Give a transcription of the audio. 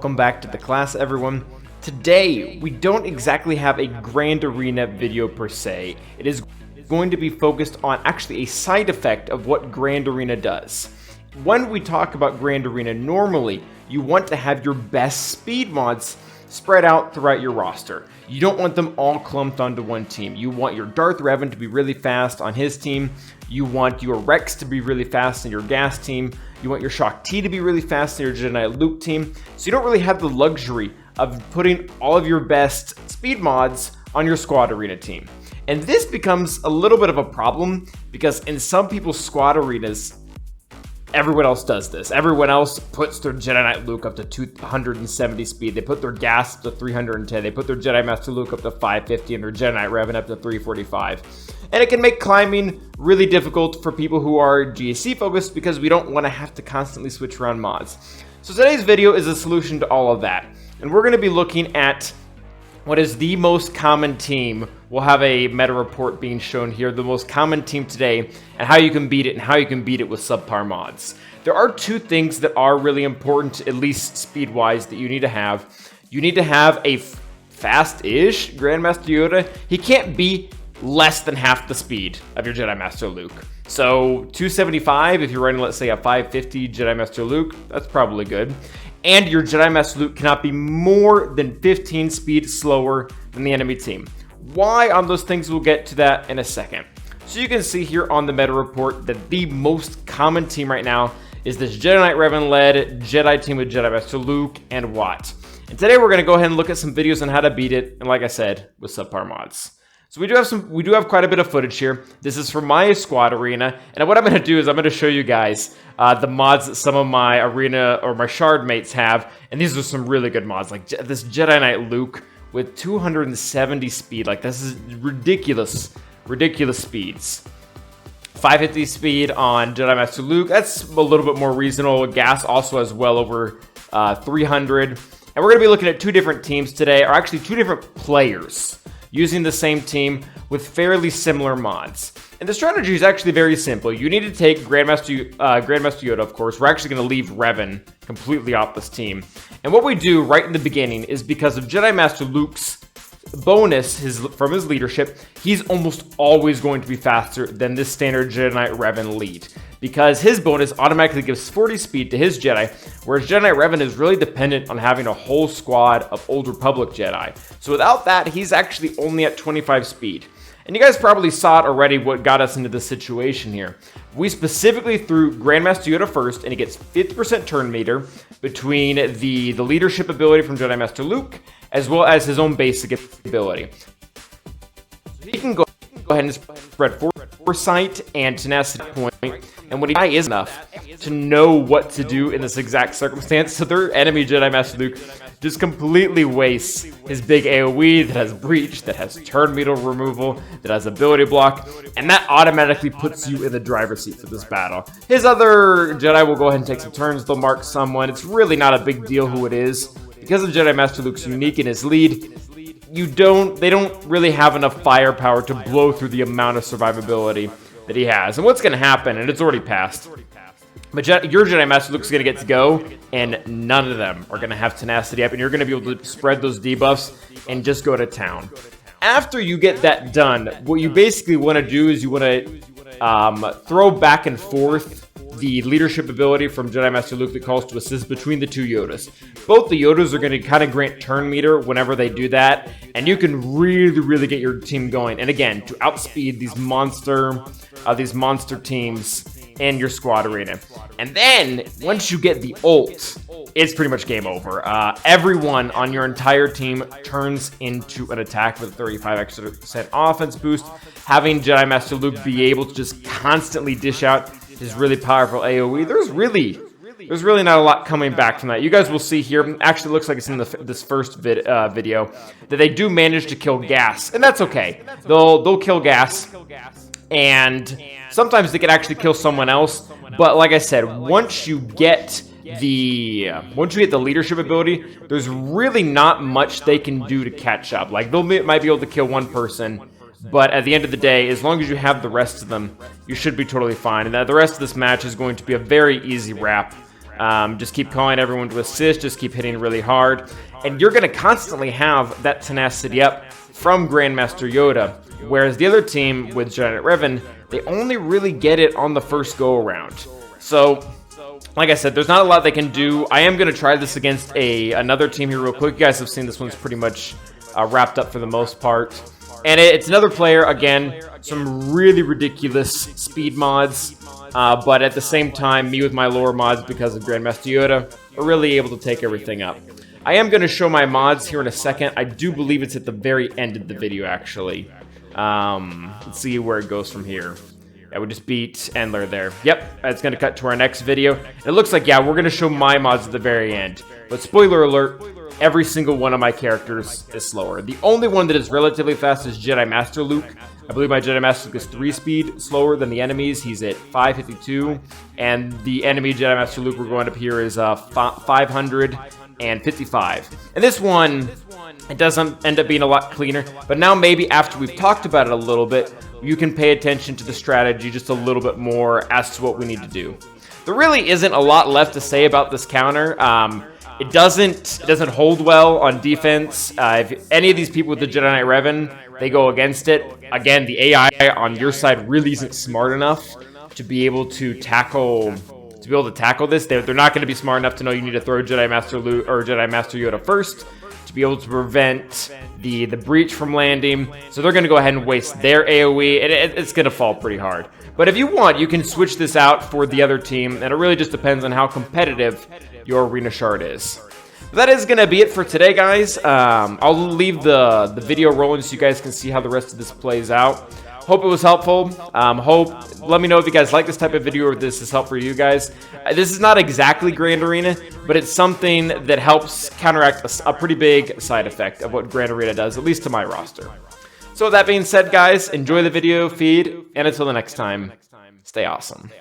Welcome back to the class, everyone. Today, we don't exactly have a Grand Arena video per se. It is going to be focused on actually a side effect of what Grand Arena does. When we talk about Grand Arena, normally you want to have your best speed mods spread out throughout your roster. You don't want them all clumped onto one team. You want your Darth Revan to be really fast on his team. You want your Rex to be really fast in your Gas team. You want your Shock T to be really fast in your Jedi Knight Luke team. So you don't really have the luxury of putting all of your best speed mods on your Squad Arena team. And this becomes a little bit of a problem because in some people's Squad Arenas, everyone else does this. Everyone else puts their Jedi Knight Luke up to 270 speed. They put their Gas up to 310. They put their Jedi Master Luke up to 550 and their Jedi Knight Revan up to 345. And it can make climbing really difficult for people who are GAC focused because we don't want to have to constantly switch around mods. So today's video is a solution to all of that. And we're going to be looking at what is the most common team. We'll have a meta report being shown here, the most common team today, and how you can beat it, and how you can beat it with subpar mods. There are two things that are really important, at least speed-wise, that you need to have. You need to have a fast-ish Grandmaster Yoda. He can't be less than half the speed of your Jedi Master Luke. So 275, if you're running, let's say, a 550 Jedi Master Luke, that's probably good. And your Jedi Master Luke cannot be more than 15 speed slower than the enemy team. Why on those things? We'll get to that in a second. So you can see here on the meta report that the most common team right now is this Jedi Knight Revan led Jedi team with Jedi Master Luke and Watt. And today we're going to go ahead and look at some videos on how to beat it, and like I said, with subpar mods. So we do have quite a bit of footage here. This is from my Squad Arena, and what I'm going to do is I'm going to show you guys the mods that some of my Arena or my Shard mates have, and these are some really good mods, like this Jedi Knight Luke with 270 speed. Like, this is ridiculous speeds. 550 speed on Jedi Master Luke, that's a little bit more reasonable. Gas also has well over 300. And we're going to be looking at two different teams today, or actually two different players using the same team with fairly similar mods. And the strategy is actually very simple. You need to take Grandmaster Yoda, of course. We're actually going to leave Revan completely off this team. And what we do right in the beginning is, because of Jedi Master Luke's bonus from his leadership, he's almost always going to be faster than this standard Jedi Knight Revan lead, because his bonus automatically gives 40 speed to his Jedi, whereas Jedi Knight Revan is really dependent on having a whole squad of Old Republic Jedi. So without that, he's actually only at 25 speed. And you guys probably saw it already, what got us into this situation here. We specifically threw Grandmaster Yoda first, and he gets 50% turn meter between the leadership ability from Jedi Master Luke, as well as his own basic ability. So he can go ahead and spread foresight and tenacity point, and what he does is enough to know what to do in this exact circumstance. So their enemy Jedi Master Luke just completely wastes his big AoE that has breach, that has turn meter removal, that has ability block, and that automatically puts you in the driver's seat for this battle. His other Jedi will go ahead and take some turns, they'll mark someone. It's really not a big deal who it is. Because of Jedi Master Luke's unique in his lead, they don't really have enough firepower to blow through the amount of survivability that he has. And what's going to happen, and it's already passed, but your Jedi Master Luke's going to get to go, and none of them are going to have tenacity up, and you're going to be able to spread those debuffs and just go to town. After you get that done, what you basically want to do is you want to throw back and forth the leadership ability from Jedi Master Luke that calls to assist between the two Yodas. Both the Yodas are going to kind of grant turn meter whenever they do that, and you can really get your team going. And again, to outspeed these monster teams in your Squad Arena. And then once you get the ult, it's pretty much game over. Everyone on your entire team turns into an attack with a 35% offense boost. Having Jedi Master Luke be able to just constantly dish out his really powerful AoE, there's really not a lot coming back from that. You guys will see here, actually it looks like it's in this first video, that they do manage to kill Gas, and that's okay. They'll kill Gas, and sometimes they can actually kill someone else, but like I said, once you get the leadership ability, there's really not much they can do to catch up. Like, might be able to kill one person, but at the end of the day, as long as you have the rest of them, you should be totally fine. And the rest of this match is going to be a very easy wrap Just keep calling everyone to assist, just keep hitting really hard, and you're going to constantly have that tenacity up from Grandmaster Yoda, whereas the other team with Jedi Knight Revan, they only really get it on the first go-around. So, like I said, there's not a lot they can do. I am going to try this against another team here real quick. You guys have seen this one's pretty much wrapped up for the most part. And it's another player, again, some really ridiculous speed mods. But at the same time, me with my lower mods because of Grandmaster Yoda are really able to take everything up. I am going to show my mods here in a second. I do believe it's at the very end of the video, actually. Let's see where it goes from here. Yeah, we just beat Endler there. Yep, it's going to cut to our next video. It looks like, yeah, we're going to show my mods at the very end. But spoiler alert, every single one of my characters is slower. The only one that is relatively fast is Jedi Master Luke. I believe my Jedi Master Luke is 3 speed slower than the enemies. He's at 552. And the enemy Jedi Master Luke we're going up here is 555. And this one, it doesn't end up being a lot cleaner. But now maybe after we've talked about it a little bit, you can pay attention to the strategy just a little bit more as to what we need to do. There really isn't a lot left to say about this counter. It doesn't hold well on defense. If any of these people with the Jedi Knight Revan, they go against it. Again, the AI on your side really isn't smart enough to be able to tackle this. They're not going to be smart enough to know you need to throw Jedi Master Luke or Jedi Master Yoda first to be able to prevent the breach from landing. So they're going to go ahead and waste their AoE, and it's going to fall pretty hard. But if you want, you can switch this out for the other team, and it really just depends on how competitive your arena shard is. But that is going to be it for today, guys. I'll leave the video rolling so you guys can see how the rest of this plays out. Hope it was helpful. Let me know if you guys like this type of video or if this is helpful for you guys. This is not exactly Grand Arena, but it's something that helps counteract a pretty big side effect of what Grand Arena does, at least to my roster. So with that being said, guys, enjoy the video feed, and until the next time, stay awesome.